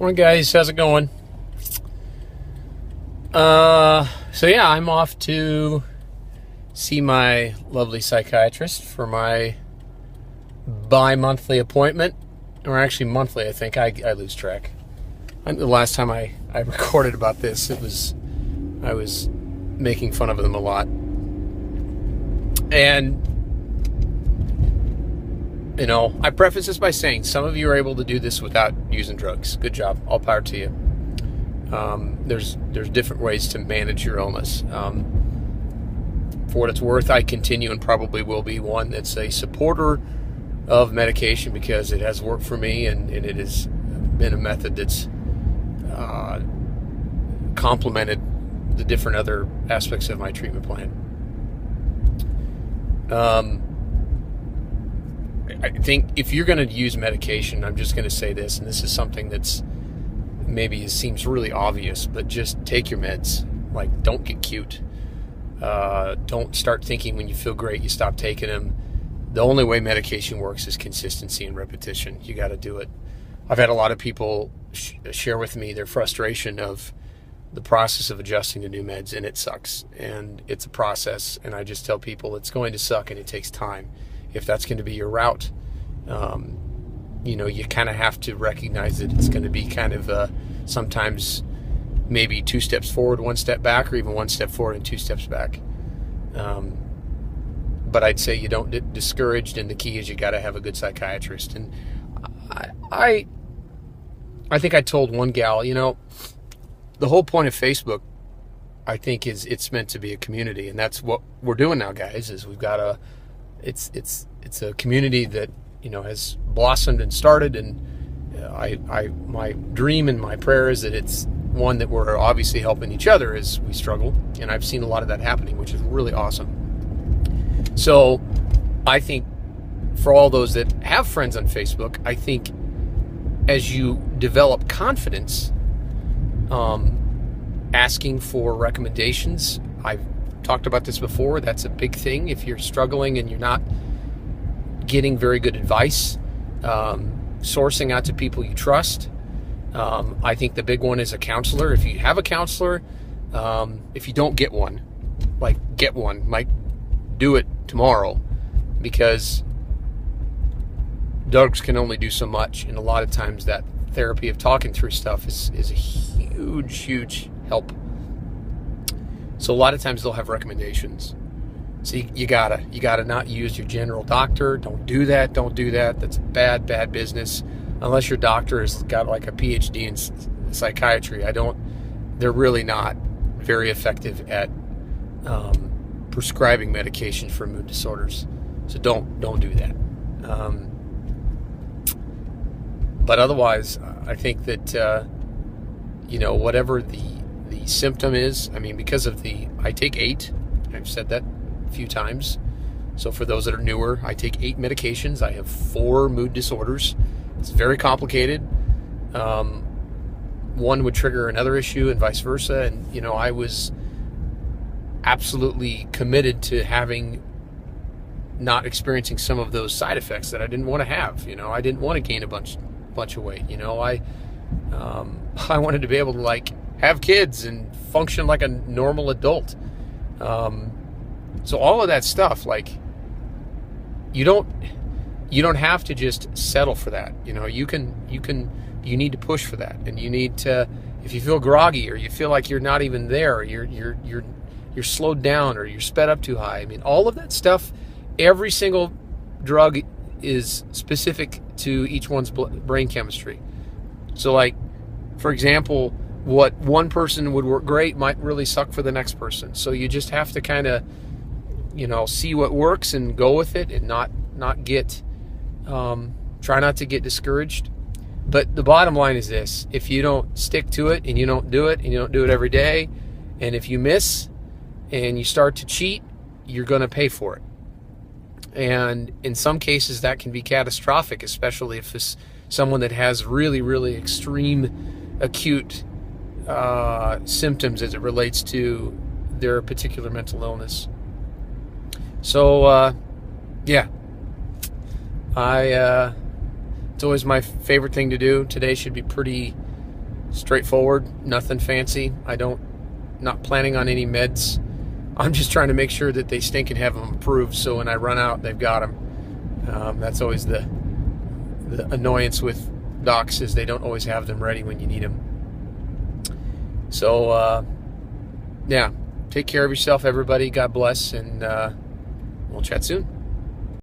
Morning, guys. How's it going? So yeah, I'm off to see my lovely psychiatrist for my bi-monthly appointment, or actually monthly. I think I lose track. The last time I recorded about this, I was making fun of them a lot, and I preface this by saying some of you are able to do this without using drugs. Good job. All power to you. There's different ways to manage your illness. For what it's worth, I continue and probably will be one that's a supporter of medication because it has worked for me, and it has been a method that's complemented the different other aspects of my treatment plan. I think if you're going to use medication, I'm just going to say this, and this is something that's maybe it seems really obvious, but just take your meds. Like, don't get cute. Don't start thinking when you feel great you stop taking them. The only way medication works is consistency and repetition. You got to do it. I've had a lot of people share with me their frustration of the process of adjusting to new meds, and it sucks. And it's a process, and I just tell people it's going to suck and it takes time. If that's going to be your route, you kind of have to recognize that it's going to be kind of sometimes maybe 2 steps forward, 1 step back, or even 1 step forward and 2 steps back. But I'd say you don't get discouraged, and the key is you got to have a good psychiatrist. And I think I told one gal, the whole point of Facebook, I think, is it's meant to be a community, and that's what we're doing now, guys. Is we've got it's a community that has blossomed and started, and my dream and my prayer is that it's one that we're obviously helping each other as we struggle, and I've seen a lot of that happening, which is really awesome. So I think for all those that have friends on Facebook, I think as you develop confidence, asking for recommendations, I've talked about this before, that's a big thing. If you're struggling and you're not getting very good advice, sourcing out to people you trust. I think the big one is a counselor. If you have a counselor, if you don't get one, get one. Do it tomorrow, because drugs can only do so much, and a lot of times that therapy of talking through stuff is a huge help. So a lot of times they'll have recommendations. So you gotta not use your general doctor. Don't do that. That's bad business. Unless your doctor has got like a PhD in psychiatry. They're really not very effective at prescribing medication for mood disorders. So don't do that. But otherwise, I think that whatever the symptom is, because of I take 8. I've said that a few times. So for those that are newer, I take 8 medications. I have 4 mood disorders. It's very complicated. One would trigger another issue and vice versa. And, I was absolutely committed to not experiencing some of those side effects that I didn't want to have. I didn't want to gain a bunch of weight. I wanted to be able to have kids and function like a normal adult. So all of that stuff, you don't have to just settle for that. You need to push for that, and you need to, if you feel groggy or you feel like you're not even there, or you're slowed down or you're sped up too high. All of that stuff, every single drug is specific to each one's brain chemistry. So for example, what one person would work great might really suck for the next person. So you just have to kind of, see what works and go with it, and not get, try not to get discouraged. But the bottom line is this: if you don't stick to it, and you don't do it, and you don't do it every day, and if you miss and you start to cheat, you're going to pay for it. And in some cases that can be catastrophic, especially if it's someone that has really, really extreme acute symptoms as it relates to their particular mental illness. So, it's always my favorite thing to do. Today should be pretty straightforward, nothing fancy. Not planning on any meds. I'm just trying to make sure that they stink and have them approved, so when I run out, they've got them. That's always the annoyance with docs, is they don't always have them ready when you need them. So, yeah, take care of yourself, everybody. God bless, and we'll chat soon.